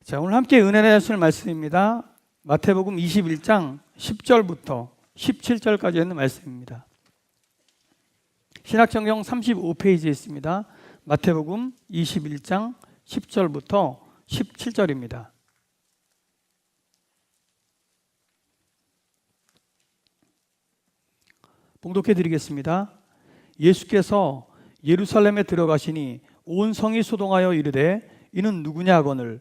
자, 오늘 함께 은혜 나실 말씀입니다. 마태복음 21장 10절부터 17절까지 있는 말씀입니다. 신약성경 35페이지에 있습니다. 마태복음 21장 10절부터 17절입니다. 봉독해 드리겠습니다. 예수께서 예루살렘에 들어가시니 온 성이 소동하여 이르되 이는 누구냐 하거늘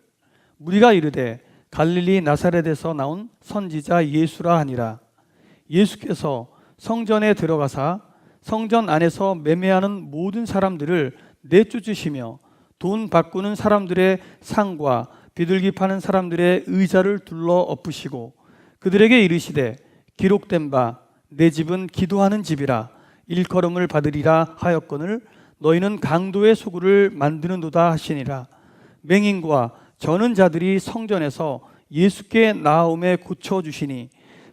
무리가 이르되 갈릴리 나사렛에서 나온 선지자 예수라 하니라. 예수께서 성전에 들어가사 성전 안에서 매매하는 모든 사람들을 내쫓으시며 돈 바꾸는 사람들의 상과 비둘기 파는 사람들의 의자를 둘러 엎으시고 그들에게 이르시되 기록된 바 내 집은 기도하는 집이라 일컬음을 받으리라 하였거늘 너희는 강도의 소굴을 만드는도다 하시니라. 맹인과 저는 자들이 성전에서 예수께 나아오매 고쳐주시니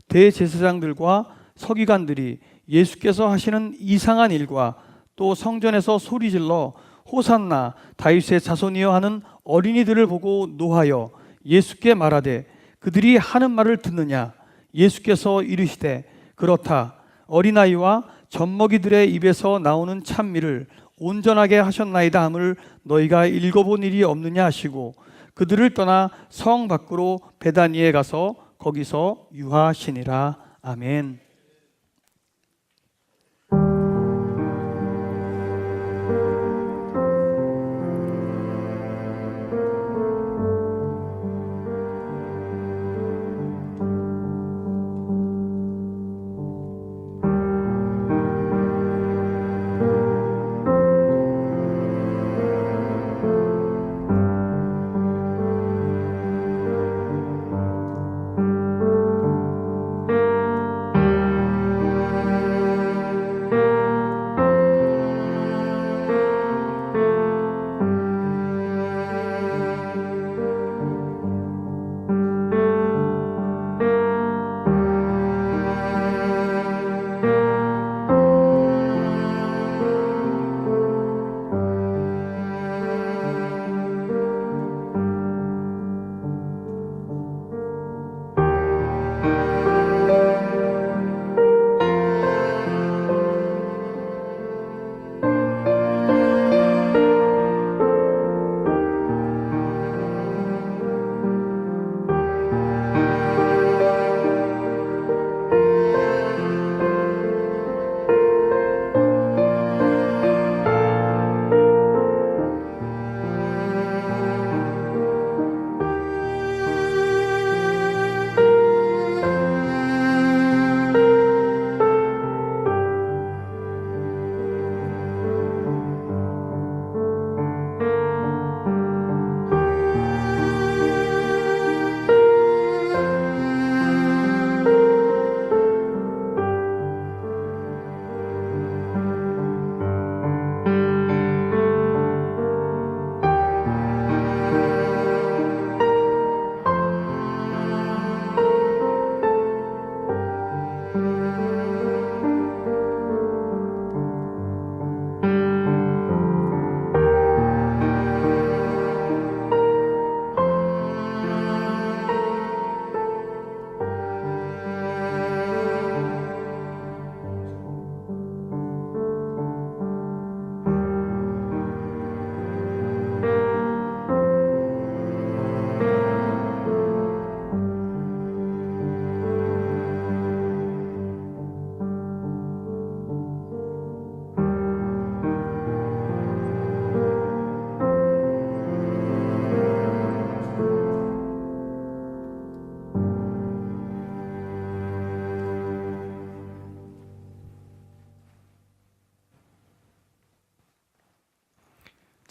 대제사장들과 서기관들이 예수께서 하시는 이상한 일과 또 성전에서 소리질러 호산나 다윗의 자손이여 하는 어린이들을 보고 노하여 예수께 말하되 그들이 하는 말을 듣느냐. 예수께서 이르시되 그렇다. 어린아이와 젖먹이들의 입에서 나오는 찬미를 온전하게 하셨나이다 함을 너희가 읽어본 일이 없느냐 하시고 그들을 떠나 성 밖으로 베다니에 가서 거기서 유하시니라. 아멘.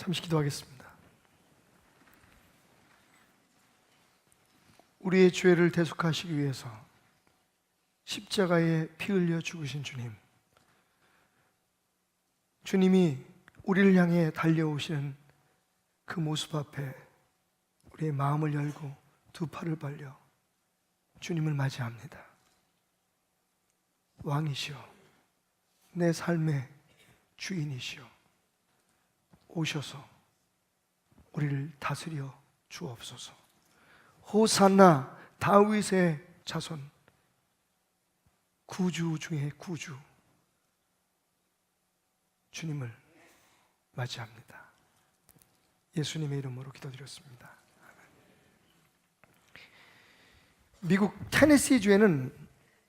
잠시 기도하겠습니다. 우리의 죄를 대속하시기 위해서 십자가에 피 흘려 죽으신 주님, 주님이 우리를 향해 달려오시는 그 모습 앞에 우리의 마음을 열고 두 팔을 벌려 주님을 맞이합니다. 왕이시여, 내 삶의 주인이시여, 오셔서 우리를 다스려 주옵소서. 호산나 다윗의 자손, 구주 중에 구주 주님을 맞이합니다. 예수님의 이름으로 기도드렸습니다. 미국 테네시주에는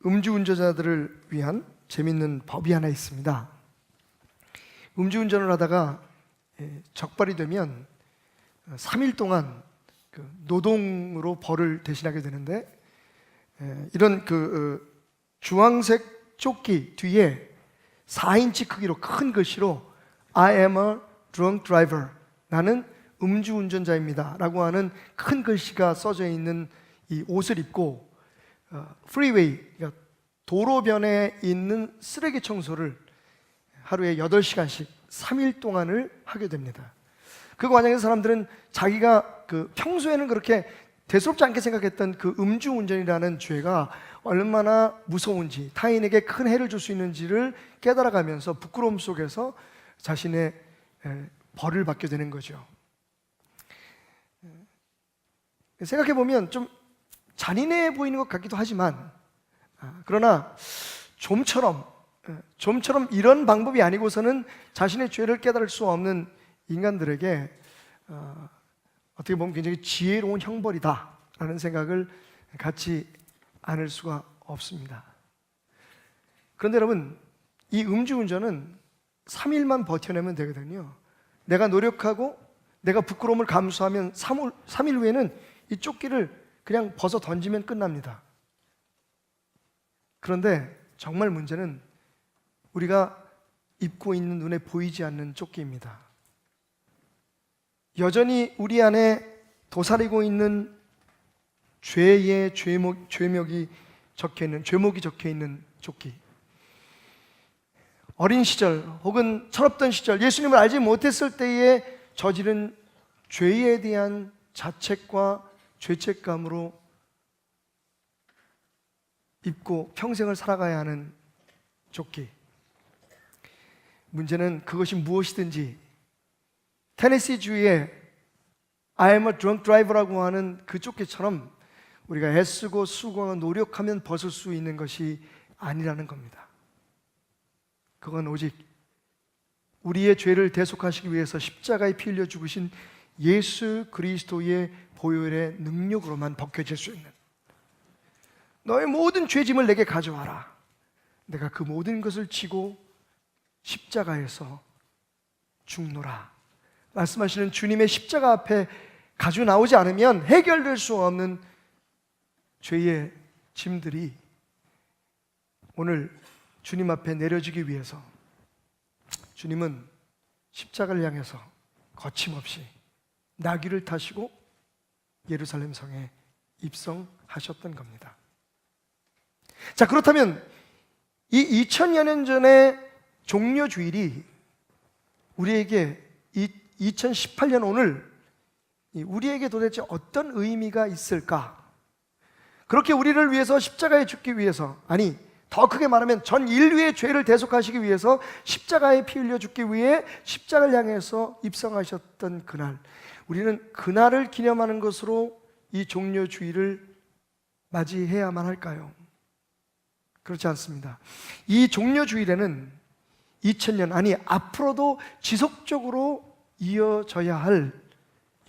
음주운전자들을 위한 재밌는 법이 하나 있습니다. 음주운전을 하다가 적발이 되면 3일 동안 노동으로 벌을 대신하게 되는데, 이런 주황색 조끼 뒤에 4인치 크기로 큰 글씨로 I am a drunk driver, 나는 음주운전자입니다 라고 하는 큰 글씨가 써져 있는 이 옷을 입고 프리웨이, 그러니까 도로변에 있는 쓰레기 청소를 하루에 8시간씩 3일 동안을 하게 됩니다. 그 과정에서 사람들은 자기가 평소에는 그렇게 대수롭지 않게 생각했던 그 음주운전이라는 죄가 얼마나 무서운지, 타인에게 큰 해를 줄 수 있는지를 깨달아가면서 부끄러움 속에서 자신의 벌을 받게 되는 거죠. 생각해보면 좀 잔인해 보이는 것 같기도 하지만, 그러나 좀처럼 이런 방법이 아니고서는 자신의 죄를 깨달을 수 없는 인간들에게 어떻게 보면 굉장히 지혜로운 형벌이다라는 생각을 갖지 않을 수가 없습니다. 그런데 여러분, 이 음주운전은 3일만 버텨내면 되거든요. 내가 노력하고 내가 부끄러움을 감수하면 3일 후에는 이 조끼를 그냥 벗어 던지면 끝납니다. 그런데 정말 문제는 우리가 입고 있는 눈에 보이지 않는 조끼입니다. 여전히 우리 안에 도사리고 있는 죄의 죄목이 적혀 있는 조끼. 어린 시절 혹은 철없던 시절, 예수님을 알지 못했을 때에 저지른 죄에 대한 자책과 죄책감으로 입고 평생을 살아가야 하는 조끼. 문제는 그것이 무엇이든지 테네시주의 I am a drunk driver라고 하는 그 조끼처럼 우리가 애쓰고 수고하고 노력하면 벗을 수 있는 것이 아니라는 겁니다. 그건 오직 우리의 죄를 대속하시기 위해서 십자가에 피 흘려 죽으신 예수 그리스도의 보혈의 능력으로만 벗겨질 수 있는, 너의 모든 죄짐을 내게 가져와라, 내가 그 모든 것을 지고 십자가에서 죽노라 말씀하시는 주님의 십자가 앞에 가져 나오지 않으면 해결될 수 없는 죄의 짐들이 오늘 주님 앞에 내려지기 위해서 주님은 십자가를 향해서 거침없이 나귀를 타시고 예루살렘 성에 입성하셨던 겁니다. 자, 그렇다면 이 2000여 년 전의 종려주일이 우리에게 2018년 오늘 우리에게 도대체 어떤 의미가 있을까? 그렇게 우리를 위해서 십자가에 죽기 위해서, 아니 더 크게 말하면 전 인류의 죄를 대속하시기 위해서 십자가에 피 흘려 죽기 위해 십자가를 향해서 입성하셨던 그날, 우리는 그날을 기념하는 것으로 이 종려주일을 맞이해야만 할까요? 그렇지 않습니다. 이 종려주일에는 2000년, 아니 앞으로도 지속적으로 이어져야 할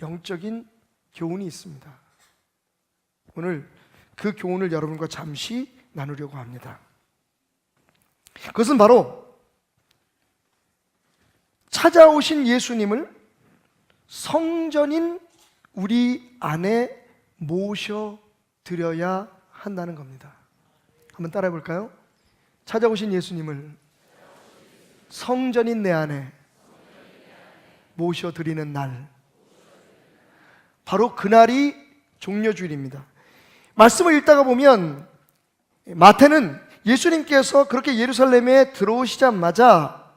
영적인 교훈이 있습니다. 오늘 그 교훈을 여러분과 잠시 나누려고 합니다. 그것은 바로 찾아오신 예수님을 성전인 우리 안에 모셔드려야 한다는 겁니다. 한번 따라해 볼까요? 찾아오신 예수님을 성전인 내 안에 모셔드리는 날, 바로 그날이 종려주일입니다. 말씀을 읽다가 보면 마태는 예수님께서 그렇게 예루살렘에 들어오시자마자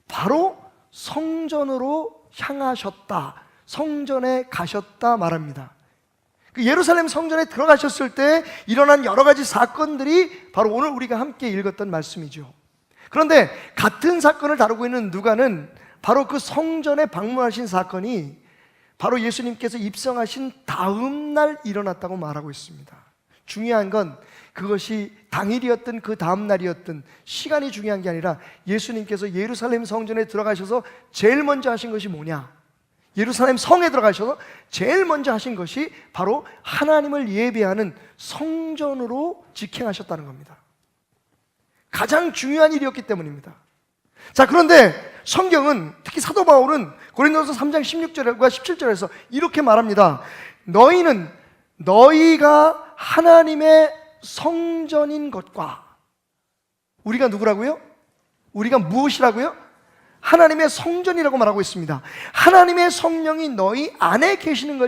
바로 성전으로 향하셨다, 성전에 가셨다 말합니다. 그 예루살렘 성전에 들어가셨을 때 일어난 여러 가지 사건들이 바로 오늘 우리가 함께 읽었던 말씀이죠. 그런데 같은 사건을 다루고 있는 누가는 바로 그 성전에 방문하신 사건이 바로 예수님께서 입성하신 다음 날 일어났다고 말하고 있습니다. 중요한 건 그것이 당일이었든 그 다음 날이었든 시간이 중요한 게 아니라 예수님께서 예루살렘 성전에 들어가셔서 제일 먼저 하신 것이 뭐냐? 예루살렘 성에 들어가셔서 제일 먼저 하신 것이 바로 하나님을 예배하는 성전으로 직행하셨다는 겁니다. 가장 중요한 일이었기 때문입니다. 자, 그런데 성경은, 특히 사도 바울은 고린도서 3장 16절과 17절에서 이렇게 말합니다. 너희가 하나님의 성전인 것과, 우리가 누구라고요? 우리가 무엇이라고요? 하나님의 성전이라고 말하고 있습니다. 하나님의 성령이 너희 안에 계시는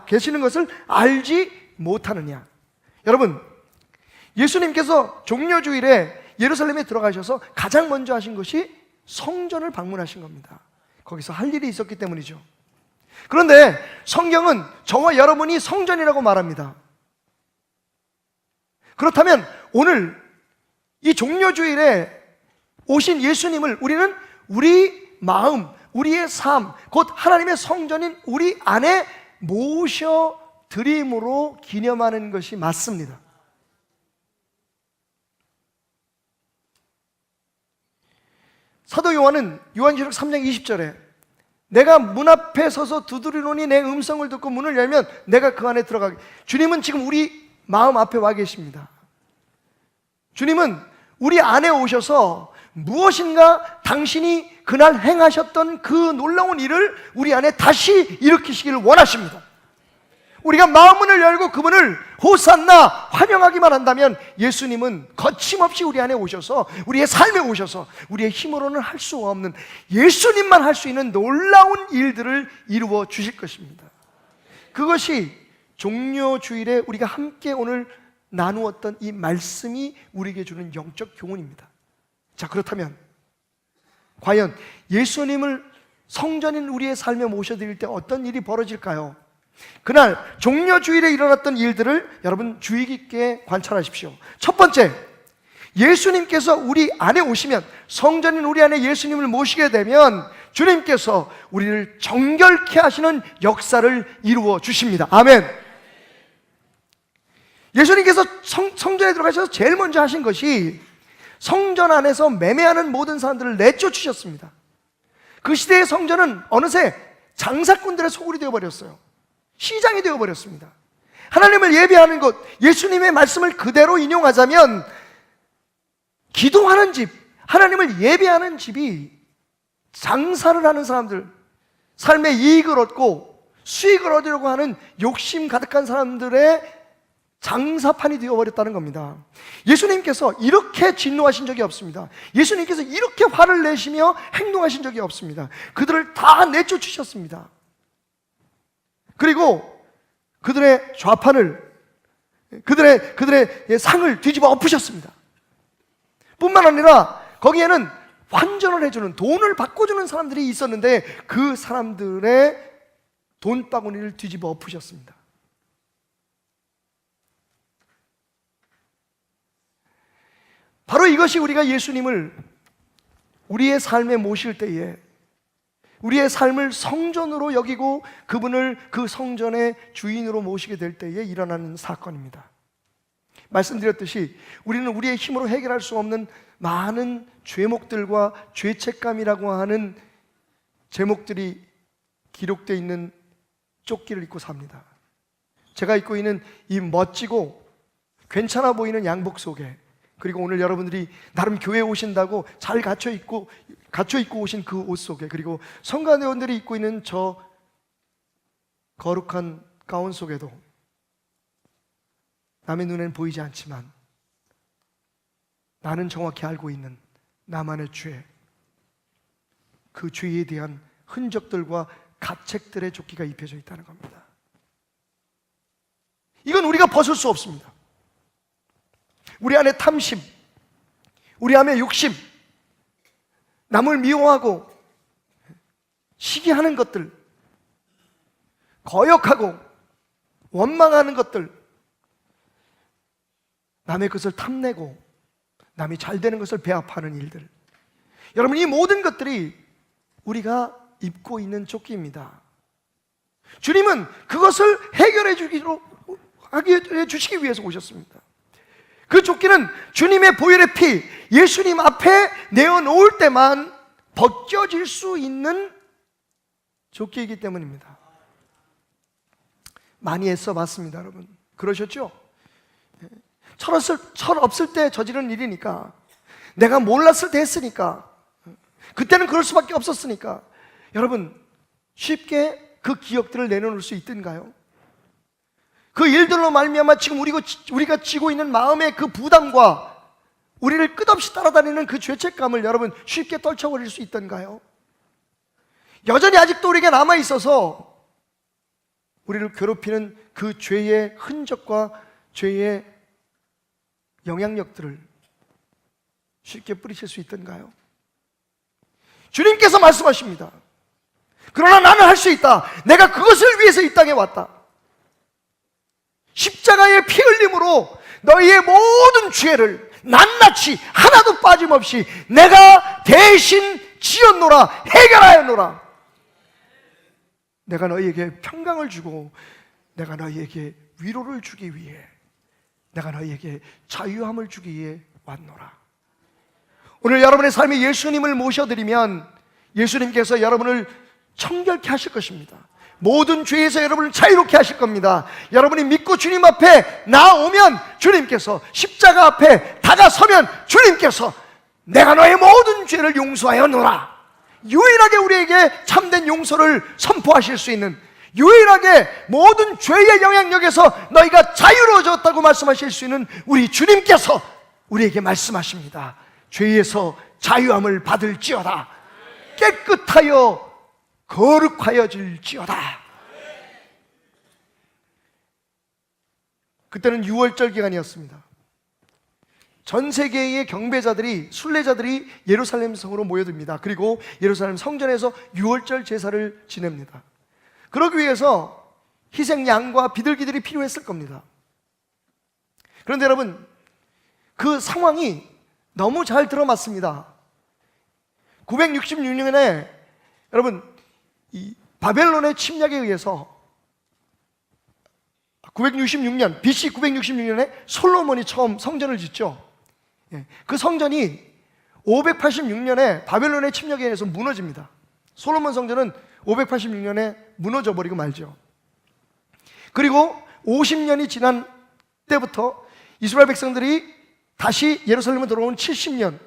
계시는 것을 알지 못하느냐? 여러분, 예수님께서 종려주일에 예루살렘에 들어가셔서 가장 먼저 하신 것이 성전을 방문하신 겁니다. 거기서 할 일이 있었기 때문이죠. 그런데 성경은 저와 여러분이 성전이라고 말합니다. 그렇다면 오늘 이 종려주일에 오신 예수님을 우리는 우리 마음, 우리의 삶, 곧 하나님의 성전인 우리 안에 모셔드림으로 기념하는 것이 맞습니다. 사도 요한은 요한계시록 3장 20절에 내가 문 앞에 서서 두드리노니 내 음성을 듣고 문을 열면 내가 그 안에 들어가게. 주님은 지금 우리 마음 앞에 와 계십니다. 주님은 우리 안에 오셔서 무엇인가 당신이 그날 행하셨던 그 놀라운 일을 우리 안에 다시 일으키시기를 원하십니다. 우리가 마음문을 열고 그분을 호산나 환영하기만 한다면 예수님은 거침없이 우리 안에 오셔서 우리의 삶에 오셔서 우리의 힘으로는 할 수 없는, 예수님만 할 수 있는 놀라운 일들을 이루어 주실 것입니다. 그것이 종려주일에 우리가 함께 오늘 나누었던 이 말씀이 우리에게 주는 영적 교훈입니다. 자, 그렇다면 과연 예수님을 성전인 우리의 삶에 모셔드릴 때 어떤 일이 벌어질까요? 그날 종려주일에 일어났던 일들을 여러분 주의 깊게 관찰하십시오. 첫 번째, 예수님께서 우리 안에 오시면, 성전인 우리 안에 예수님을 모시게 되면 주님께서 우리를 정결케 하시는 역사를 이루어 주십니다. 아멘. 예수님께서 성전에 들어가셔서 제일 먼저 하신 것이 성전 안에서 매매하는 모든 사람들을 내쫓으셨습니다. 그 시대의 성전은 어느새 장사꾼들의 소굴이 되어버렸어요. 시장이 되어버렸습니다. 하나님을 예배하는 것, 예수님의 말씀을 그대로 인용하자면 기도하는 집, 하나님을 예배하는 집이 장사를 하는 사람들, 삶의 이익을 얻고 수익을 얻으려고 하는 욕심 가득한 사람들의 장사판이 되어버렸다는 겁니다. 예수님께서 이렇게 진노하신 적이 없습니다. 예수님께서 이렇게 화를 내시며 행동하신 적이 없습니다. 그들을 다 내쫓으셨습니다. 그리고 그들의 좌판을, 그들의 상을 뒤집어 엎으셨습니다. 뿐만 아니라 거기에는 환전을 해주는, 돈을 바꿔주는 사람들이 있었는데 그 사람들의 돈바구니를 뒤집어 엎으셨습니다. 바로 이것이 우리가 예수님을 우리의 삶에 모실 때에 우리의 삶을 성전으로 여기고 그분을 그 성전의 주인으로 모시게 될 때에 일어나는 사건입니다. 말씀드렸듯이 우리는 우리의 힘으로 해결할 수 없는 많은 죄목들과 죄책감이라고 하는 제목들이 기록되어 있는 조끼를 입고 삽니다. 제가 입고 있는 이 멋지고 괜찮아 보이는 양복 속에, 그리고 오늘 여러분들이 나름 교회에 오신다고 잘 갖춰 입고 오신 그 옷 속에, 그리고 성가대원들이 입고 있는 저 거룩한 가운 속에도 남의 눈에는 보이지 않지만 나는 정확히 알고 있는 나만의 죄, 그 죄에 대한 흔적들과 가책들의 조끼가 입혀져 있다는 겁니다. 이건 우리가 벗을 수 없습니다. 우리 안에 탐심, 우리 안에 욕심, 남을 미워하고 시기하는 것들, 거역하고 원망하는 것들, 남의 것을 탐내고 남이 잘 되는 것을 배합하는 일들, 여러분, 이 모든 것들이 우리가 입고 있는 조끼입니다. 주님은 그것을 해결해 주시기 위해서 오셨습니다. 그 조끼는 주님의 보혈의 피, 예수님 앞에 내어놓을 때만 벗겨질 수 있는 조끼이기 때문입니다. 많이 애써봤습니다, 여러분. 그러셨죠? 철 없을 때 저지른 일이니까, 내가 몰랐을 때 했으니까, 그때는 그럴 수밖에 없었으니까. 여러분, 쉽게 그 기억들을 내려놓을 수 있던가요? 그 일들로 말미암아 지금 우리가 지고 있는 마음의 그 부담과 우리를 끝없이 따라다니는 그 죄책감을 여러분 쉽게 떨쳐버릴 수 있던가요? 여전히 아직도 우리에게 남아있어서 우리를 괴롭히는 그 죄의 흔적과 죄의 영향력들을 쉽게 뿌리칠 수 있던가요? 주님께서 말씀하십니다. 그러나 나는 할 수 있다. 내가 그것을 위해서 이 땅에 왔다. 십자가의 피 흘림으로 너희의 모든 죄를 낱낱이 하나도 빠짐없이 내가 대신 지었노라, 해결하였노라. 내가 너희에게 평강을 주고 내가 너희에게 위로를 주기 위해, 내가 너희에게 자유함을 주기 위해 왔노라. 오늘 여러분의 삶에 예수님을 모셔드리면 예수님께서 여러분을 청결케 하실 것입니다. 모든 죄에서 여러분을 자유롭게 하실 겁니다. 여러분이 믿고 주님 앞에 나오면 주님께서, 십자가 앞에 다가서면 주님께서 내가 너의 모든 죄를 용서하였노라. 유일하게 우리에게 참된 용서를 선포하실 수 있는, 유일하게 모든 죄의 영향력에서 너희가 자유로워졌다고 말씀하실 수 있는 우리 주님께서 우리에게 말씀하십니다. 죄에서 자유함을 받을지어다. 깨끗하여 거룩하여질지어다. 그때는 6월절 기간이었습니다. 전 세계의 경배자들이, 순례자들이 예루살렘 성으로 모여듭니다. 그리고 예루살렘 성전에서 6월절 제사를 지냅니다. 그러기 위해서 희생 양과 비둘기들이 필요했을 겁니다. 그런데 여러분, 그 상황이 너무 잘 들어맞습니다. 966년에 여러분, 이 바벨론의 침략에 의해서 966년, BC 966년에 솔로몬이 처음 성전을 짓죠. 그 성전이 586년에 바벨론의 침략에 의해서 무너집니다. 솔로몬 성전은 586년에 무너져 버리고 말죠. 그리고 50년이 지난 때부터 이스라엘 백성들이 다시 예루살렘에 들어온 70년,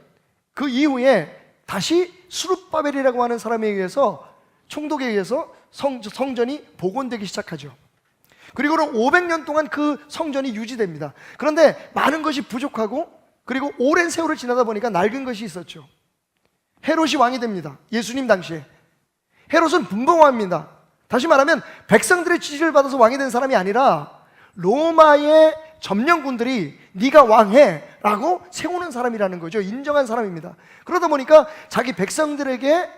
그 이후에 다시 수룹바벨이라고 하는 사람에 의해서, 총독에 의해서 성전이 복원되기 시작하죠. 그리고는 500년 동안 그 성전이 유지됩니다. 그런데 많은 것이 부족하고, 그리고 오랜 세월을 지나다 보니까 낡은 것이 있었죠. 헤롯이 왕이 됩니다. 예수님 당시에. 헤롯은 분봉왕입니다. 다시 말하면 백성들의 지지를 받아서 왕이 된 사람이 아니라 로마의 점령군들이 네가 왕해 라고 세우는 사람이라는 거죠. 인정한 사람입니다. 그러다 보니까 자기 백성들에게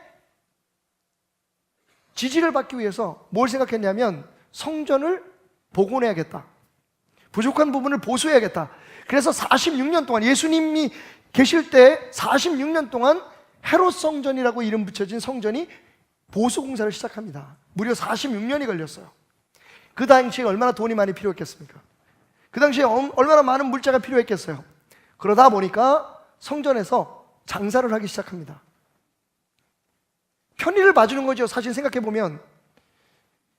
지지를 받기 위해서 뭘 생각했냐면 성전을 복원해야겠다, 부족한 부분을 보수해야겠다. 그래서 46년 동안, 예수님이 계실 때 46년 동안 헤롯 성전이라고 이름 붙여진 성전이 보수 공사를 시작합니다. 무려 46년이 걸렸어요. 그 당시에 얼마나 돈이 많이 필요했겠습니까? 그 당시에 얼마나 많은 물자가 필요했겠어요. 그러다 보니까 성전에서 장사를 하기 시작합니다. 편의를 봐주는 거죠. 사실 생각해보면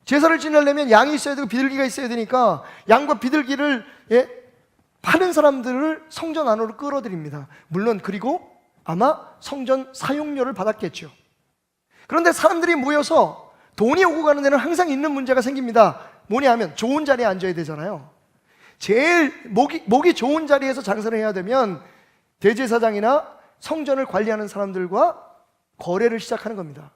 제사를 지내려면 양이 있어야 되고 비둘기가 있어야 되니까 양과 비둘기를 파는 사람들을 성전 안으로 끌어들입니다. 물론 그리고 아마 성전 사용료를 받았겠죠. 그런데 사람들이 모여서 돈이 오고 가는 데는 항상 있는 문제가 생깁니다. 뭐냐 하면 좋은 자리에 앉아야 되잖아요. 제일 목이 좋은 자리에서 장사를 해야 되면 대제사장이나 성전을 관리하는 사람들과 거래를 시작하는 겁니다.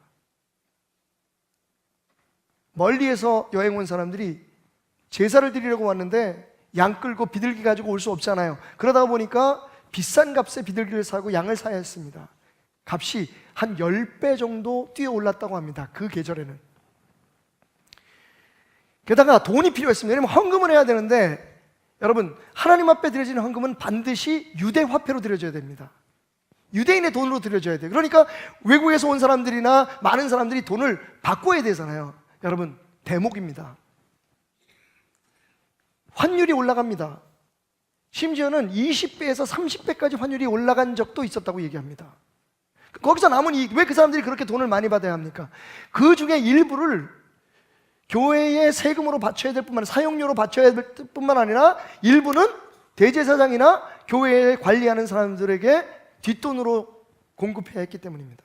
멀리에서 여행 온 사람들이 제사를 드리려고 왔는데 양 끌고 비둘기 가지고 올 수 없잖아요. 그러다 보니까 비싼 값에 비둘기를 사고 양을 사야 했습니다. 값이 한 10배 정도 뛰어 올랐다고 합니다. 그 계절에는. 게다가 돈이 필요했습니다. 왜냐면 헌금을 해야 되는데, 여러분, 하나님 앞에 드려지는 헌금은 반드시 유대 화폐로 드려져야 됩니다. 유대인의 돈으로 드려져야 돼요. 그러니까 외국에서 온 사람들이나 많은 사람들이 돈을 바꿔야 되잖아요. 여러분, 대목입니다. 환율이 올라갑니다. 심지어는 20배에서 30배까지 환율이 올라간 적도 있었다고 얘기합니다. 거기서 남은 이익, 왜 그 사람들이 그렇게 돈을 많이 받아야 합니까? 그 중에 일부를 교회에 세금으로 바쳐야 될 뿐만 아니라 사용료로 바쳐야 될 뿐만 아니라 일부는 대제사장이나 교회에 관리하는 사람들에게 뒷돈으로 공급해야 했기 때문입니다.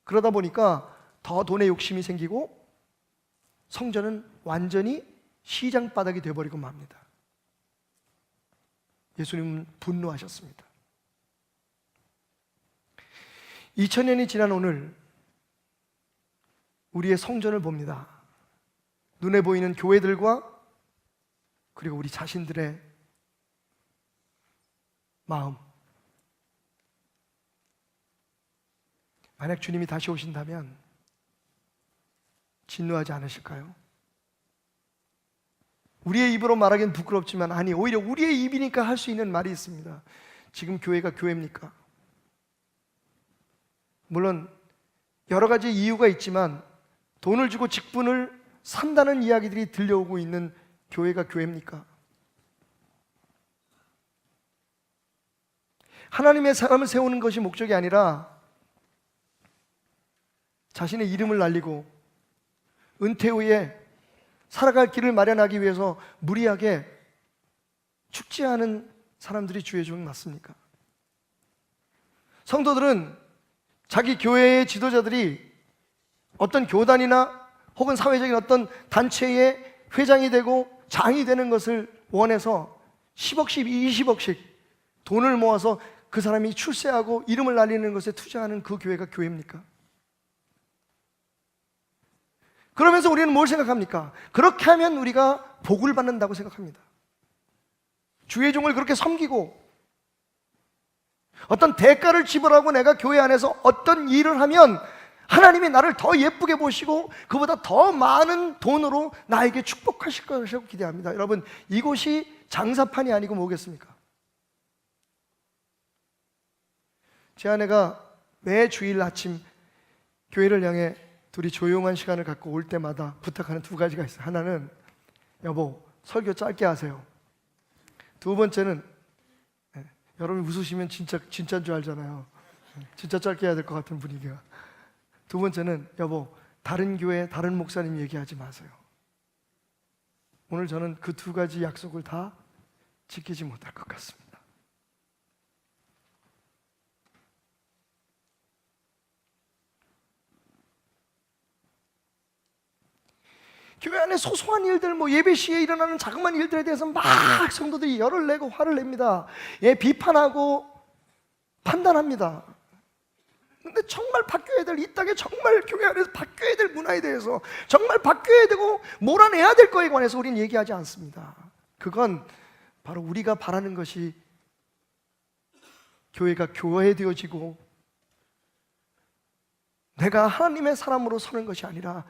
그러다 보니까 더 돈에 욕심이 생기고 성전은 완전히 시장 바닥이 되어버리고 맙니다. 예수님은 분노하셨습니다. 2000년이 지난 오늘 우리의 성전을 봅니다. 눈에 보이는 교회들과 그리고 우리 자신들의 마음. 만약 주님이 다시 오신다면 진노하지 않으실까요? 우리의 입으로 말하기는 부끄럽지만 아니, 오히려 우리의 입이니까 할 수 있는 말이 있습니다. 지금 교회가 교회입니까? 물론 여러 가지 이유가 있지만 돈을 주고 직분을 산다는 이야기들이 들려오고 있는 교회가 교회입니까? 하나님의 사람을 세우는 것이 목적이 아니라 자신의 이름을 날리고 은퇴 후에 살아갈 길을 마련하기 위해서 무리하게 축제하는 사람들이 주의 종 맞습니까? 성도들은 자기 교회의 지도자들이 어떤 교단이나 혹은 사회적인 어떤 단체의 회장이 되고 장이 되는 것을 원해서 10억씩 20억씩 돈을 모아서 그 사람이 출세하고 이름을 날리는 것에 투자하는 그 교회가 교회입니까? 그러면서 우리는 뭘 생각합니까? 그렇게 하면 우리가 복을 받는다고 생각합니다. 주의 종을 그렇게 섬기고 어떤 대가를 지불하고 내가 교회 안에서 어떤 일을 하면 하나님이 나를 더 예쁘게 보시고 그보다 더 많은 돈으로 나에게 축복하실 것이라고 기대합니다. 여러분, 이곳이 장사판이 아니고 뭐겠습니까? 제 아내가 매 주일 아침 교회를 향해 둘이 조용한 시간을 갖고 올 때마다 부탁하는 두 가지가 있어요. 하나는 여보, 설교 짧게 하세요. 두 번째는 여러분이 웃으시면 진짜인 줄 알잖아요. 진짜 짧게 해야 될 것 같은 분위기가. 두 번째는 여보, 다른 교회 다른 목사님 얘기하지 마세요. 오늘 저는 그 두 가지 약속을 다 지키지 못할 것 같습니다. 교회 안에 소소한 일들, 예배 시에 일어나는 자그마한 일들에 대해서 막 성도들이 열을 내고 화를 냅니다. 비판하고 판단합니다. 근데 정말 바뀌어야 될, 이 땅에 정말 교회 안에서 바뀌어야 될 문화에 대해서, 정말 바뀌어야 되고 몰아내야 될 거에 관해서 우리는 얘기하지 않습니다. 그건 바로 우리가 바라는 것이 교회가 교회되어지고 내가 하나님의 사람으로 서는 것이 아니라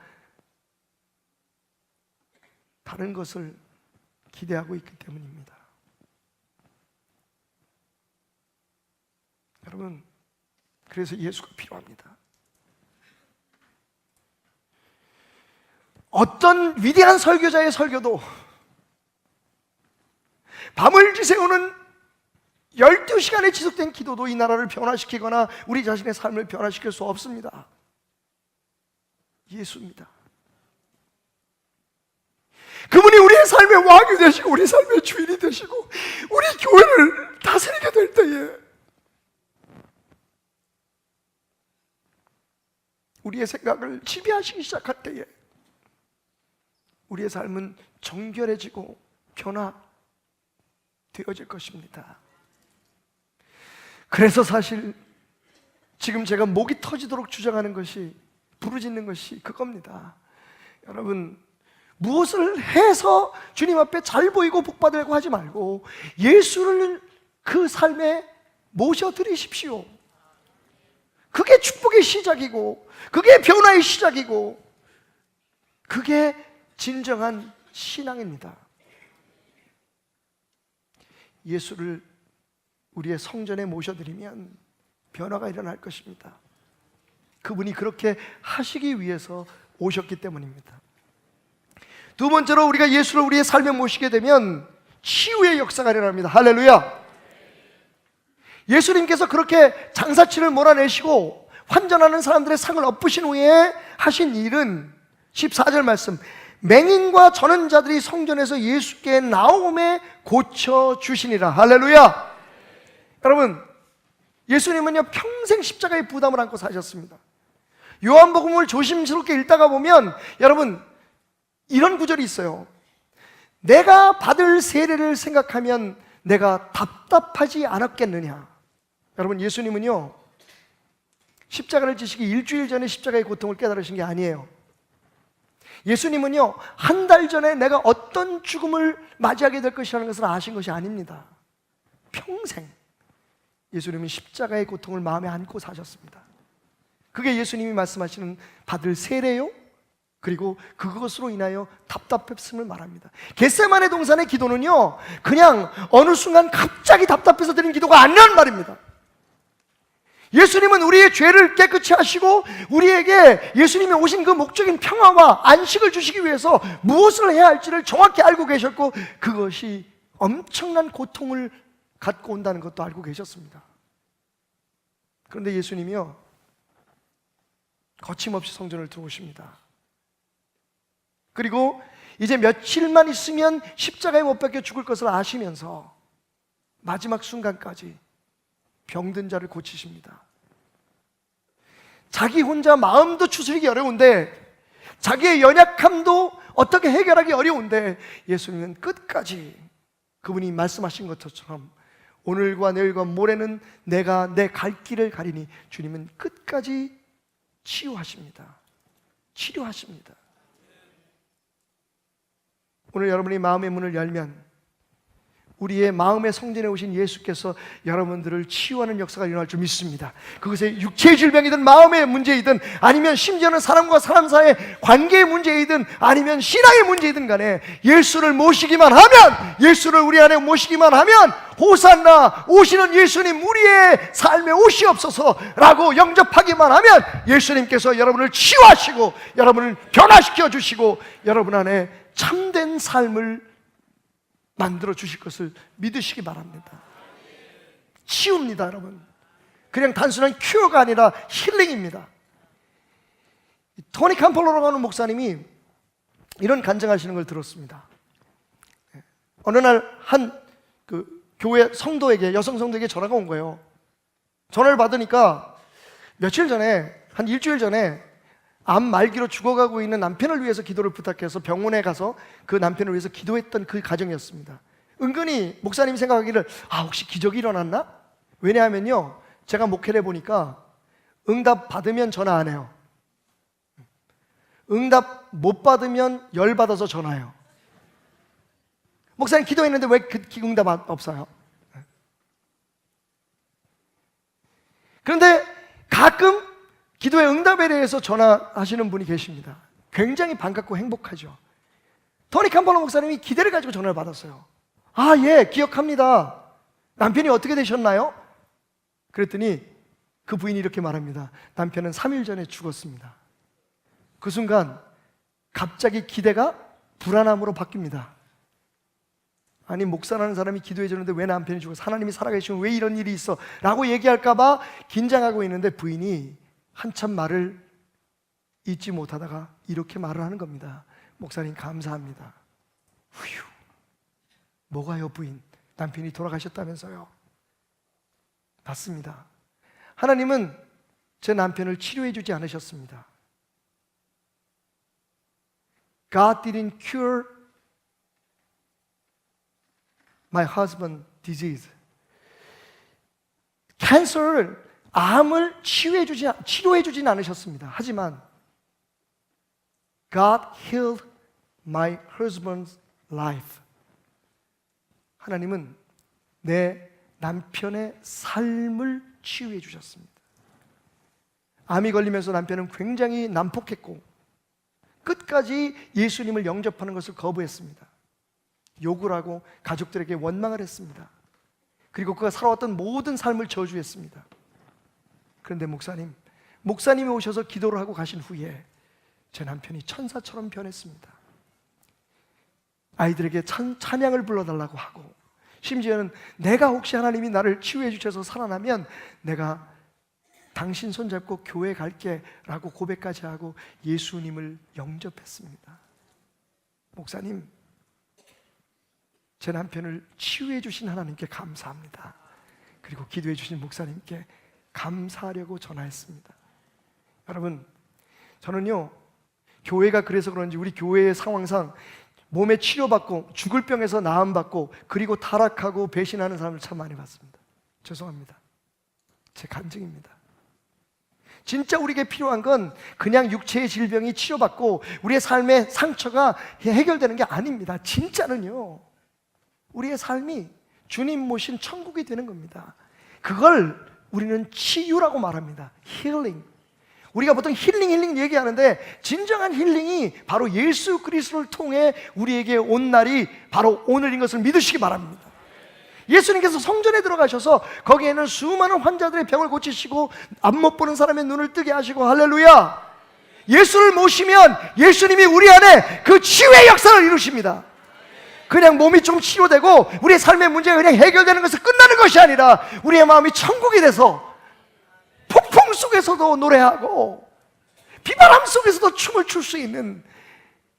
다른 것을 기대하고 있기 때문입니다. 여러분, 그래서 예수가 필요합니다. 어떤 위대한 설교자의 설교도 밤을 지새우는 12시간의 지속된 기도도 이 나라를 변화시키거나 우리 자신의 삶을 변화시킬 수 없습니다. 예수입니다. 그분이 우리의 삶의 왕이 되시고 우리 삶의 주인이 되시고 우리 교회를 다스리게 될 때에 우리의 생각을 지배하시기 시작할 때에 우리의 삶은 정결해지고 변화되어질 것입니다. 그래서 사실 지금 제가 목이 터지도록 주장하는 것이, 부르짖는 것이 그겁니다. 여러분, 무엇을 해서 주님 앞에 잘 보이고 복받으려고 하지 말고 예수를 그 삶에 모셔드리십시오. 그게 축복의 시작이고 그게 변화의 시작이고 그게 진정한 신앙입니다. 예수를 우리의 성전에 모셔드리면 변화가 일어날 것입니다. 그분이 그렇게 하시기 위해서 오셨기 때문입니다. 두 번째로 우리가 예수를 우리의 삶에 모시게 되면 치유의 역사가 일어납니다. 할렐루야. 예수님께서 그렇게 장사치를 몰아내시고 환전하는 사람들의 상을 엎으신 후에 하신 일은 14절 말씀, 맹인과 전원자들이 성전에서 예수께 나옴에 고쳐주시니라. 할렐루야. 여러분, 예수님은요 평생 십자가의 부담을 안고 사셨습니다. 요한복음을 조심스럽게 읽다가 보면 여러분 이런 구절이 있어요. 내가 받을 세례를 생각하면 내가 답답하지 않았겠느냐. 여러분, 예수님은요 십자가를 지시기 일주일 전에 십자가의 고통을 깨달으신 게 아니에요. 예수님은요 한 달 전에 내가 어떤 죽음을 맞이하게 될 것이라는 것을 아신 것이 아닙니다. 평생 예수님은 십자가의 고통을 마음에 안고 사셨습니다. 그게 예수님이 말씀하시는 받을 세례요, 그리고 그것으로 인하여 답답했음을 말합니다. 겟세마네 동산의 기도는요 그냥 어느 순간 갑자기 답답해서 드린 기도가 아니란 말입니다. 예수님은 우리의 죄를 깨끗이 하시고 우리에게 예수님이 오신 그 목적인 평화와 안식을 주시기 위해서 무엇을 해야 할지를 정확히 알고 계셨고, 그것이 엄청난 고통을 갖고 온다는 것도 알고 계셨습니다. 그런데 예수님이요 거침없이 성전을 들어오십니다. 그리고 이제 며칠만 있으면 십자가에 못 박혀 죽을 것을 아시면서 마지막 순간까지 병든 자를 고치십니다. 자기 혼자 마음도 추스리기 어려운데, 자기의 연약함도 어떻게 해결하기 어려운데, 예수님은 끝까지 그분이 말씀하신 것처럼 오늘과 내일과 모레는 내가 내 갈 길을 가리니, 주님은 끝까지 치유하십니다. 치료하십니다. 오늘 여러분이 마음의 문을 열면 우리의 마음의 성전에 오신 예수께서 여러분들을 치유하는 역사가 일어날 줄 믿습니다. 그것이 육체의 질병이든 마음의 문제이든 아니면 심지어는 사람과 사람 사이의 관계의 문제이든 아니면 신앙의 문제이든 간에 예수를 모시기만 하면, 예수를 우리 안에 모시기만 하면, 호산나 오시는 예수님 우리의 삶에 오시옵소서라고 영접하기만 하면 예수님께서 여러분을 치유하시고 여러분을 변화시켜 주시고 여러분 안에 참된 삶을 만들어 주실 것을 믿으시기 바랍니다. 치유입니다, 여러분. 그냥 단순한 큐어가 아니라 힐링입니다. 토니 캄폴로라고 하는 목사님이 이런 간증하시는 걸 들었습니다. 어느 날 한 교회 성도에게, 여성 성도에게 전화가 온 거예요. 전화를 받으니까 며칠 전에, 한 일주일 전에 암 말기로 죽어가고 있는 남편을 위해서 기도를 부탁해서 병원에 가서 그 남편을 위해서 기도했던 그 가정이었습니다. 은근히 목사님이 생각하기를 혹시 기적이 일어났나? 왜냐하면요 제가 목회를 해보니까 응답 받으면 전화 안 해요. 응답 못 받으면 열받아서 전화해요. 목사님 기도했는데 왜 그 응답 없어요? 그런데 가끔 기도의 응답에 대해서 전화하시는 분이 계십니다. 굉장히 반갑고 행복하죠. 토니 캄폴로 목사님이 기대를 가지고 전화를 받았어요. 예, 기억합니다. 남편이 어떻게 되셨나요? 그랬더니 그 부인이 이렇게 말합니다. 남편은 3일 전에 죽었습니다. 그 순간 갑자기 기대가 불안함으로 바뀝니다. 아니, 목사라는 사람이 기도해 주는데 왜 남편이 죽었어? 하나님이 살아계시면 왜 이런 일이 있어? 라고 얘기할까 봐 긴장하고 있는데 부인이 한참 말을 잊지 못하다가 이렇게 말을 하는 겁니다. 목사님 감사합니다. 휴, 뭐가요 부인? 남편이 돌아가셨다면서요? 맞습니다. 하나님은 제 남편을 치료해 주지 않으셨습니다. God didn't cure my husband's disease. 캔서를, 암을 치료해 주지는 않으셨습니다. 하지만 God healed my husband's life. 하나님은 내 남편의 삶을 치유해 주셨습니다. 암이 걸리면서 남편은 굉장히 난폭했고 끝까지 예수님을 영접하는 것을 거부했습니다. 욕을 하고 가족들에게 원망을 했습니다. 그리고 그가 살아왔던 모든 삶을 저주했습니다. 그런데 목사님이 오셔서 기도를 하고 가신 후에 제 남편이 천사처럼 변했습니다. 아이들에게 찬양을 불러달라고 하고, 심지어는 내가 혹시 하나님이 나를 치유해 주셔서 살아나면 내가 당신 손잡고 교회 갈게 라고 고백까지 하고 예수님을 영접했습니다. 목사님, 제 남편을 치유해 주신 하나님께 감사합니다. 그리고 기도해 주신 목사님께 감사하려고 전화했습니다. 여러분, 저는요, 교회가 그래서 그런지 우리 교회의 상황상 몸에 치료받고 죽을 병에서 나음받고 그리고 타락하고 배신하는 사람을 참 많이 봤습니다. 죄송합니다. 제 간증입니다. 진짜 우리에게 필요한 건 그냥 육체의 질병이 치료받고 우리의 삶의 상처가 해결되는 게 아닙니다. 진짜는요, 우리의 삶이 주님 모신 천국이 되는 겁니다. 그걸 우리는 치유라고 말합니다. 힐링. 우리가 보통 힐링 얘기하는데 진정한 힐링이 바로 예수 그리스도를 통해 우리에게 온 날이 바로 오늘인 것을 믿으시기 바랍니다. 예수님께서 성전에 들어가셔서 거기에는 수많은 환자들의 병을 고치시고 앞 못 보는 사람의 눈을 뜨게 하시고, 할렐루야, 예수를 모시면 예수님이 우리 안에 그 치유의 역사를 이루십니다. 그냥 몸이 좀 치료되고 우리의 삶의 문제가 그냥 해결되는 것을 끝나는 것이 아니라 우리의 마음이 천국이 돼서 폭풍 속에서도 노래하고 비바람 속에서도 춤을 출 수 있는,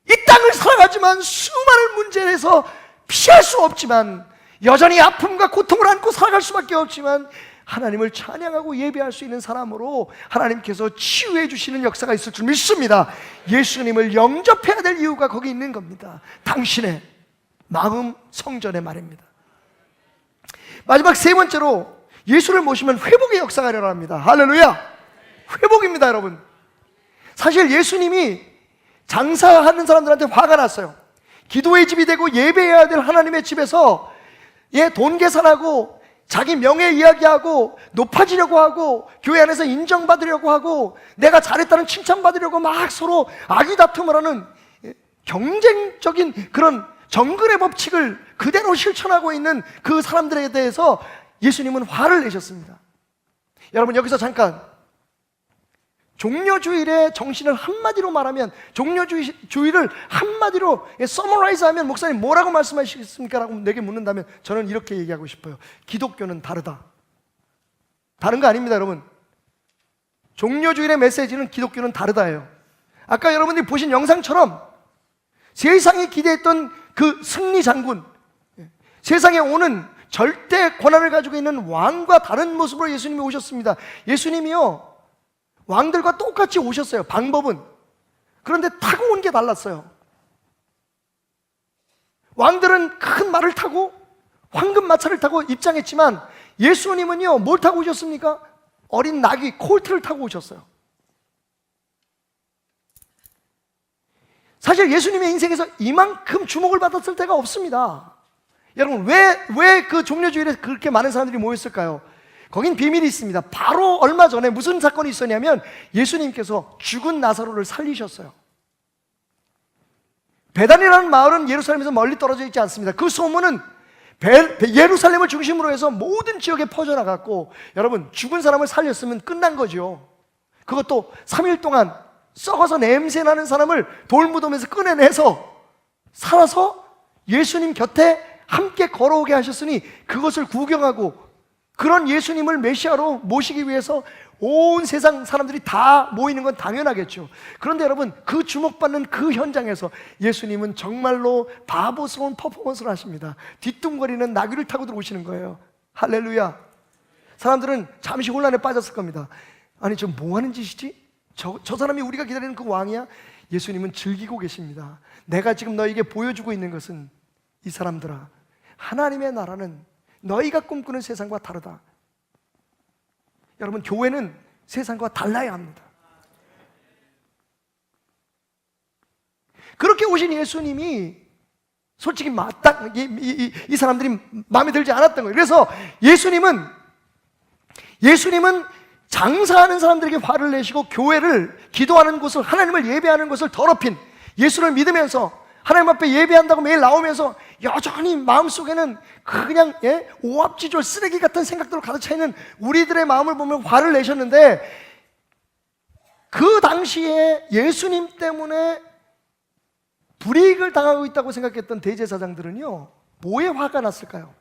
이 땅을 살아가지만 수많은 문제에서 피할 수 없지만 여전히 아픔과 고통을 안고 살아갈 수밖에 없지만 하나님을 찬양하고 예배할 수 있는 사람으로 하나님께서 치유해 주시는 역사가 있을 줄 믿습니다. 예수님을 영접해야 될 이유가 거기 있는 겁니다. 당신의 마음 성전에 말입니다. 마지막 세 번째로, 예수를 모시면 회복의 역사가 일어납니다. 할렐루야! 회복입니다, 여러분. 사실 예수님이 장사하는 사람들한테 화가 났어요. 기도의 집이 되고 예배해야 될 하나님의 집에서 돈 계산하고 자기 명예 이야기하고 높아지려고 하고 교회 안에서 인정받으려고 하고 내가 잘했다는 칭찬받으려고 막 서로 아귀다툼을 하는 경쟁적인 그런 정글의 법칙을 그대로 실천하고 있는 그 사람들에 대해서 예수님은 화를 내셨습니다. 여러분, 여기서 잠깐 종려주일의 정신을 한마디로 말하면, 종려주일을 한마디로 서머라이즈 하면 목사님 뭐라고 말씀하시겠습니까? 라고 내게 묻는다면 저는 이렇게 얘기하고 싶어요. 기독교는 다르다. 다른 거 아닙니다, 여러분. 종려주일의 메시지는 기독교는 다르다예요. 아까 여러분들이 보신 영상처럼 세상이 기대했던 그 승리 장군, 세상에 오는 절대 권한을 가지고 있는 왕과 다른 모습으로 예수님이 오셨습니다. 예수님이요, 왕들과 똑같이 오셨어요, 방법은. 그런데 타고 온 게 달랐어요. 왕들은 큰 말을 타고 황금 마차를 타고 입장했지만 예수님은요, 뭘 타고 오셨습니까? 어린 나귀, 콜트를 타고 오셨어요. 사실 예수님의 인생에서 이만큼 주목을 받았을 때가 없습니다. 여러분, 왜 그 종려주일에 그렇게 많은 사람들이 모였을까요? 거긴 비밀이 있습니다. 바로 얼마 전에 무슨 사건이 있었냐면 예수님께서 죽은 나사로를 살리셨어요. 베단이라는 마을은 예루살렘에서 멀리 떨어져 있지 않습니다. 그 소문은 예루살렘을 중심으로 해서 모든 지역에 퍼져나갔고, 여러분, 죽은 사람을 살렸으면 끝난 거죠. 그것도 3일 동안 썩어서 냄새나는 사람을 돌무덤에서 꺼내내서 살아서 예수님 곁에 함께 걸어오게 하셨으니 그것을 구경하고 그런 예수님을 메시아로 모시기 위해서 온 세상 사람들이 다 모이는 건 당연하겠죠. 그런데 여러분, 그 주목받는 그 현장에서 예수님은 정말로 바보스러운 퍼포먼스를 하십니다. 뒤뚱거리는 나귀를 타고 들어오시는 거예요. 할렐루야. 사람들은 잠시 혼란에 빠졌을 겁니다. 아니, 저 뭐 하는 짓이지? 저 사람이 우리가 기다리는 그 왕이야? 예수님은 즐기고 계십니다. 내가 지금 너에게 보여주고 있는 것은, 이 사람들아, 하나님의 나라는 너희가 꿈꾸는 세상과 다르다. 여러분, 교회는 세상과 달라야 합니다. 그렇게 오신 예수님이 솔직히 이 사람들이 마음에 들지 않았던 거예요. 그래서 예수님은 장사하는 사람들에게 화를 내시고 교회를, 기도하는 곳을, 하나님을 예배하는 것을 더럽힌, 예수를 믿으면서 하나님 앞에 예배한다고 매일 나오면서 여전히 마음속에는 그냥 오합지졸 쓰레기 같은 생각들로 가득 차 있는 우리들의 마음을 보면 화를 내셨는데, 그 당시에 예수님 때문에 불이익을 당하고 있다고 생각했던 대제사장들은요, 뭐에 화가 났을까요?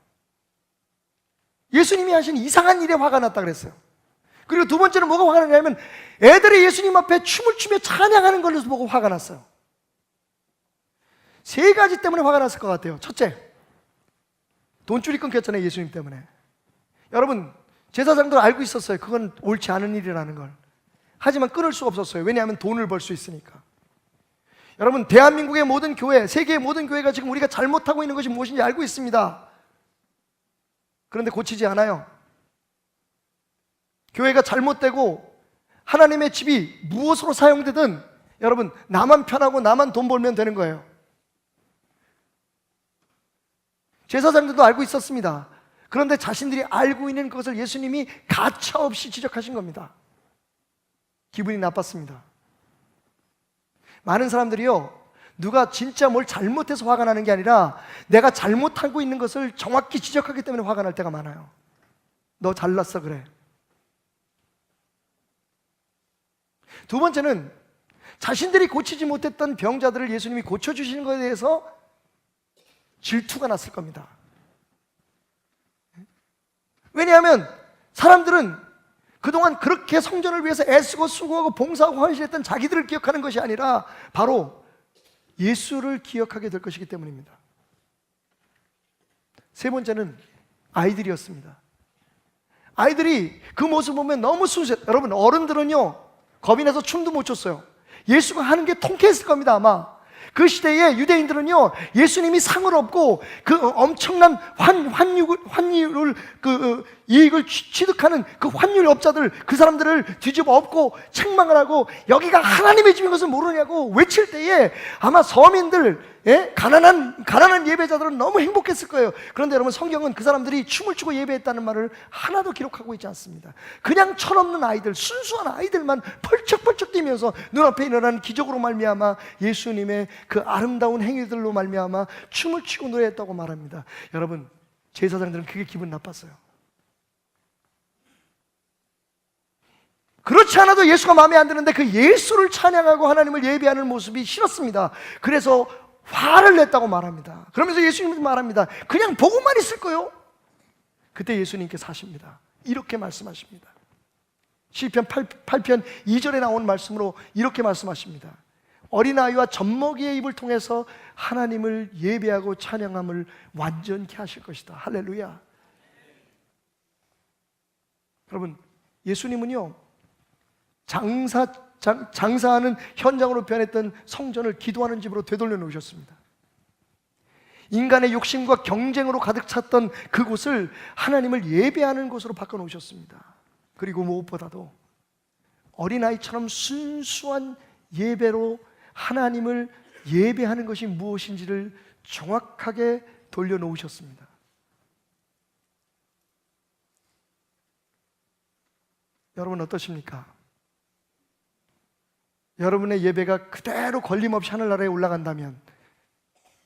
예수님이 하신 이상한 일에 화가 났다 그랬어요. 그리고 두 번째는 뭐가 화가 났냐면 애들이 예수님 앞에 춤을 추며 찬양하는 걸로 보고 화가 났어요. 세 가지 때문에 화가 났을 것 같아요. 첫째, 돈줄이 끊겼잖아요, 예수님 때문에. 여러분, 제사장들 알고 있었어요. 그건 옳지 않은 일이라는 걸. 하지만 끊을 수가 없었어요. 왜냐하면 돈을 벌 수 있으니까. 여러분, 대한민국의 모든 교회, 세계의 모든 교회가 지금 우리가 잘못하고 있는 것이 무엇인지 알고 있습니다. 그런데 고치지 않아요. 교회가 잘못되고 하나님의 집이 무엇으로 사용되든 여러분, 나만 편하고 나만 돈 벌면 되는 거예요. 제사장들도 알고 있었습니다. 그런데 자신들이 알고 있는 것을 예수님이 가차없이 지적하신 겁니다. 기분이 나빴습니다. 많은 사람들이요, 누가 진짜 뭘 잘못해서 화가 나는 게 아니라 내가 잘못하고 있는 것을 정확히 지적하기 때문에 화가 날 때가 많아요. 너 잘났어 그래. 두 번째는 자신들이 고치지 못했던 병자들을 예수님이 고쳐주시는 것에 대해서 질투가 났을 겁니다. 왜냐하면 사람들은 그동안 그렇게 성전을 위해서 애쓰고 수고하고 봉사하고 헌신했던 자기들을 기억하는 것이 아니라 바로 예수를 기억하게 될 것이기 때문입니다. 세 번째는 아이들이었습니다. 아이들이 그 모습 보면 너무 순수했어요. 여러분, 어른들은요, 겁이 나서 춤도 못 췄어요. 예수가 하는 게 통쾌했을 겁니다, 아마. 그 시대에 유대인들은요, 예수님이 상을 얻고 그 엄청난 환율을 이익을 취득하는 그 환율업자들, 그 사람들을 뒤집어 엎고 책망을 하고 여기가 하나님의 집인 것을 모르냐고 외칠 때에 아마 서민들, 가난한 예배자들은 너무 행복했을 거예요. 그런데 여러분, 성경은 그 사람들이 춤을 추고 예배했다는 말을 하나도 기록하고 있지 않습니다. 그냥 철없는 아이들, 순수한 아이들만 펄쩍펄쩍 뛰면서 눈앞에 일어나는 기적으로 말미암아 예수님의 그 아름다운 행위들로 말미암아 춤을 추고 노래했다고 말합니다. 여러분, 제사장들은 그게 기분 나빴어요. 그렇지 않아도 예수가 마음에 안 드는데 그 예수를 찬양하고 하나님을 예배하는 모습이 싫었습니다. 그래서 화를 냈다고 말합니다. 그러면서 예수님은 말합니다. 그냥 보고만 있을 거요. 그때 예수님께서 하십니다. 이렇게 말씀하십니다. 시편 8편 2절에 나온 말씀으로 이렇게 말씀하십니다. 어린아이와 젖먹이의 입을 통해서 하나님을 예배하고 찬양함을 완전케 하실 것이다. 할렐루야. 여러분, 예수님은요, 장사하는 현장으로 변했던 성전을 기도하는 집으로 되돌려 놓으셨습니다. 인간의 욕심과 경쟁으로 가득 찼던 그곳을 하나님을 예배하는 곳으로 바꿔 놓으셨습니다. 그리고 무엇보다도 어린아이처럼 순수한 예배로 하나님을 예배하는 것이 무엇인지를 정확하게 돌려놓으셨습니다. 여러분 어떠십니까? 여러분의 예배가 그대로 걸림없이 하늘나라에 올라간다면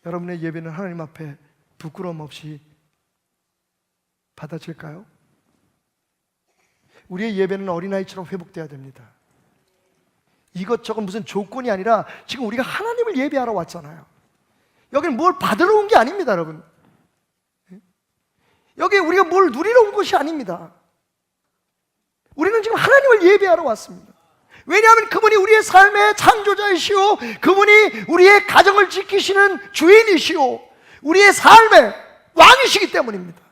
여러분의 예배는 하나님 앞에 부끄러움 없이 받아질까요? 우리의 예배는 어린아이처럼 회복돼야 됩니다. 이것저것 무슨 조건이 아니라 지금 우리가 하나님을 예배하러 왔잖아요. 여기는 뭘 받으러 온 게 아닙니다, 여러분. 여기 우리가 뭘 누리러 온 것이 아닙니다. 우리는 지금 하나님을 예배하러 왔습니다. 왜냐하면 그분이 우리의 삶의 창조자이시오, 그분이 우리의 가정을 지키시는 주인이시오, 우리의 삶의 왕이시기 때문입니다.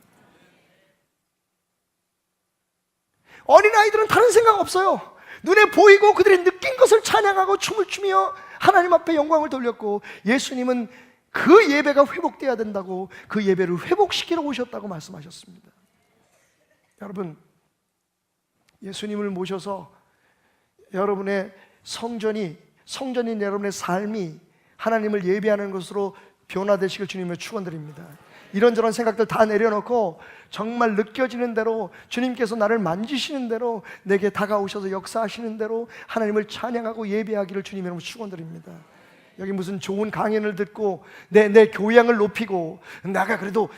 어린아이들은 다른 생각 없어요. 눈에 보이고 그들이 느낀 것을 찬양하고 춤을 추며 하나님 앞에 영광을 돌렸고, 예수님은 그 예배가 회복돼야 된다고 그 예배를 회복시키러 오셨다고 말씀하셨습니다. 여러분, 예수님을 모셔서 여러분의 성전인 여러분의 삶이 하나님을 예배하는 것으로 변화되시길 주님을 축원드립니다. 이런저런 생각들 다 내려놓고 정말 느껴지는 대로 주님께서 나를 만지시는 대로 내게 다가오셔서 역사하시는 대로 하나님을 찬양하고 예배하기를 주님 이름으로 축원드립니다. 여기 무슨 좋은 강연을 듣고 내 교양을 높이고 내가 그래도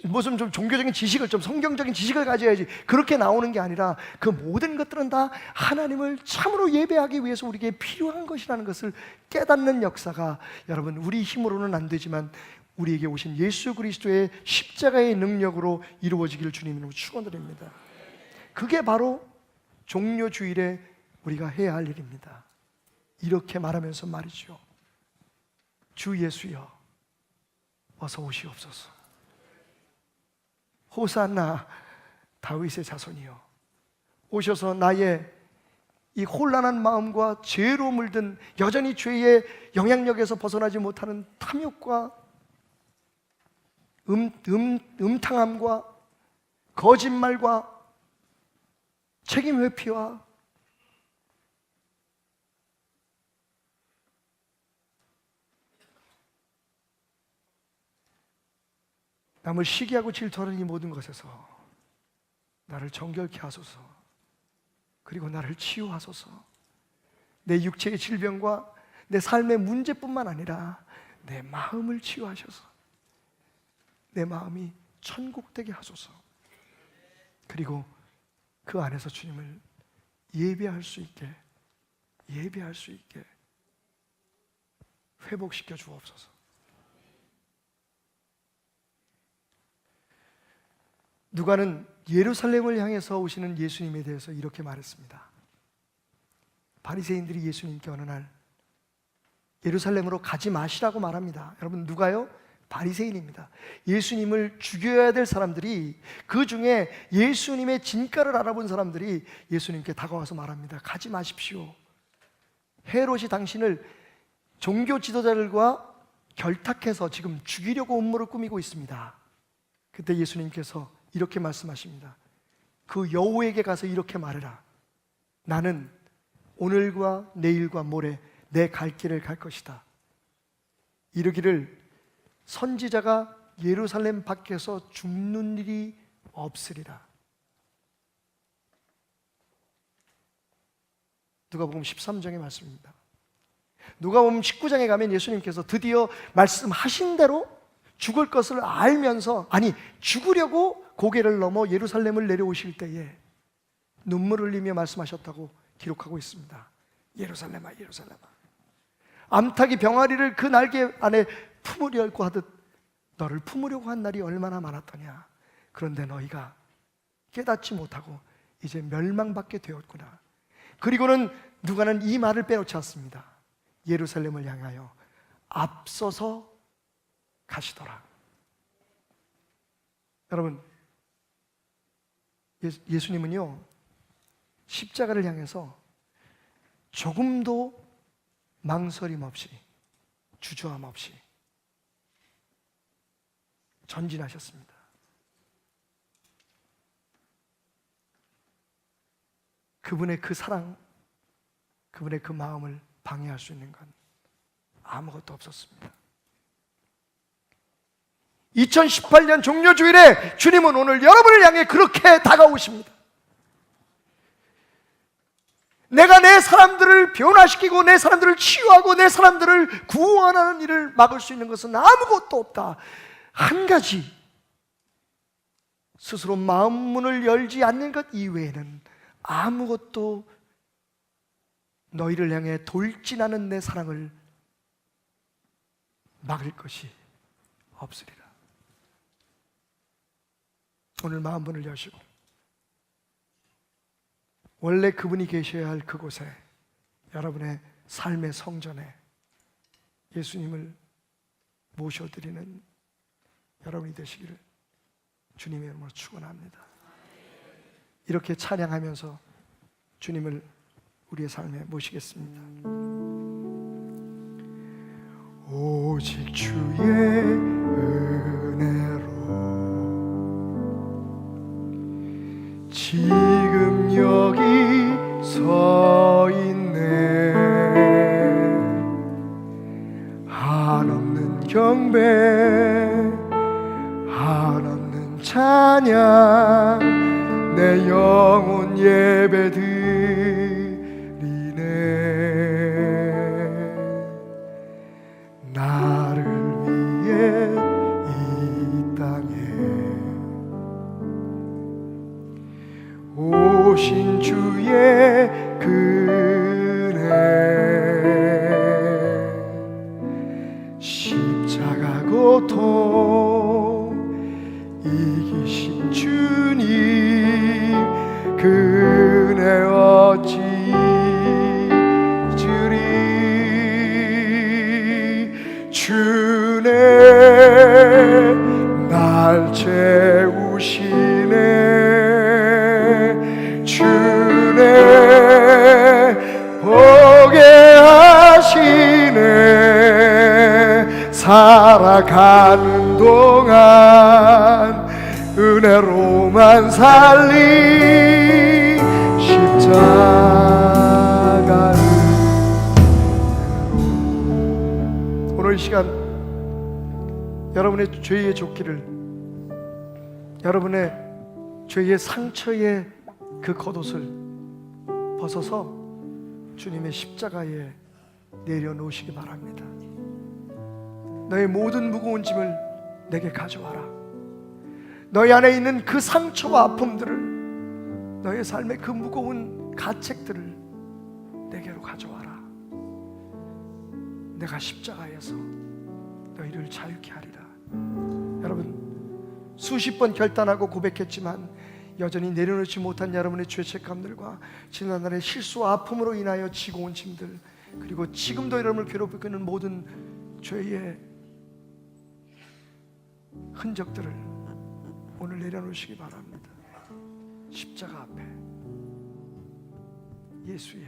무슨 좀 종교적인 지식을, 좀 성경적인 지식을 가져야지, 그렇게 나오는 게 아니라 그 모든 것들은 다 하나님을 참으로 예배하기 위해서 우리에게 필요한 것이라는 것을 깨닫는 역사가, 여러분, 우리 힘으로는 안 되지만 우리에게 오신 예수 그리스도의 십자가의 능력으로 이루어지기를 주님으로 축원드립니다. 그게 바로 종료주일에 우리가 해야 할 일입니다. 이렇게 말하면서 말이죠. 주 예수여, 어서 오시옵소서. 호산나 다윗의 자손이여, 오셔서 나의 이 혼란한 마음과 죄로 물든, 여전히 죄의 영향력에서 벗어나지 못하는 탐욕과 음탕함과 거짓말과 책임 회피와 남을 시기하고 질투하는 이 모든 것에서 나를 정결케 하소서. 그리고 나를 치유하소서. 내 육체의 질병과 내 삶의 문제뿐만 아니라 내 마음을 치유하셔서 내 마음이 천국되게 하소서. 그리고 그 안에서 주님을 예배할 수 있게 회복시켜 주옵소서. 누가는 예루살렘을 향해서 오시는 예수님에 대해서 이렇게 말했습니다. 바리새인들이 예수님께 어느 날 예루살렘으로 가지 마시라고 말합니다. 여러분, 누가요? 바리새인입니다. 예수님을 죽여야 될 사람들이, 그 중에 예수님의 진가를 알아본 사람들이 예수님께 다가와서 말합니다. 가지 마십시오. 헤롯이 당신을 종교 지도자들과 결탁해서 지금 죽이려고 음모를 꾸미고 있습니다. 그때 예수님께서 이렇게 말씀하십니다. 그 여우에게 가서 이렇게 말해라. 나는 오늘과 내일과 모레 내 갈 길을 갈 것이다. 이르기를 선지자가 예루살렘 밖에서 죽는 일이 없으리라. 누가복음 13장의 말씀입니다. 누가복음 19장에 가면 예수님께서 드디어 말씀하신 대로 죽을 것을 알면서, 아니 죽으려고 고개를 넘어 예루살렘을 내려오실 때에 눈물을 흘리며 말씀하셨다고 기록하고 있습니다. 예루살렘아, 예루살렘아, 암탉이 병아리를 그 날개 안에 품으려고 하듯 너를 품으려고 한 날이 얼마나 많았더냐. 그런데 너희가 깨닫지 못하고 이제 멸망받게 되었구나. 그리고는 누가는 이 말을 빼놓지 않습니다. 예루살렘을 향하여 앞서서 가시더라. 여러분, 예수님은요, 십자가를 향해서 조금도 망설임 없이, 주저함 없이 전진하셨습니다. 그분의 그 사랑, 그분의 그 마음을 방해할 수 있는 건 아무것도 없었습니다. 2018년 종료주일에 주님은 오늘 여러분을 향해 그렇게 다가오십니다. 내가 내 사람들을 변화시키고 내 사람들을 치유하고 내 사람들을 구원하는 일을 막을 수 있는 것은 아무것도 없다. 한 가지, 스스로 마음 문을 열지 않는 것 이외에는 아무것도 너희를 향해 돌진하는 내 사랑을 막을 것이 없으리라. 오늘 마음 문을 여시고 원래 그분이 계셔야 할 그곳에, 여러분의 삶의 성전에 예수님을 모셔드리는 여러분이 되시기를 주님의 이름으로 축원합니다. 이렇게 찬양하면서 주님을 우리의 삶에 모시겠습니다. 오직 주의 은혜로 지금 여기 서 있네. 한없는 경배, 한없는 찬양, 내 영혼 예배드리네. 이기신 주님 그 은혜 어찌 잊으리. 주네 날 채우시네. 주네 보게 하시네. 살아가는 동안 은혜로만 살리 십자가를. 오늘 이 시간 여러분의 죄의 조끼를, 여러분의 죄의 상처의 그 겉옷을 벗어서 주님의 십자가에 내려놓으시기 바랍니다. 너의 모든 무거운 짐을 내게 가져와라. 너희 안에 있는 그 상처와 아픔들을, 너의 삶의 그 무거운 가책들을 내게로 가져와라. 내가 십자가에서 너희를 자유케 하리라. 여러분, 수십 번 결단하고 고백했지만 여전히 내려놓지 못한 여러분의 죄책감들과 지난날의 실수와 아픔으로 인하여 지고 온 짐들, 그리고 지금도 여러분을 괴롭히고 있는 모든 죄의 흔적들을 오늘 내려놓으시기 바랍니다. 십자가 앞에 예수의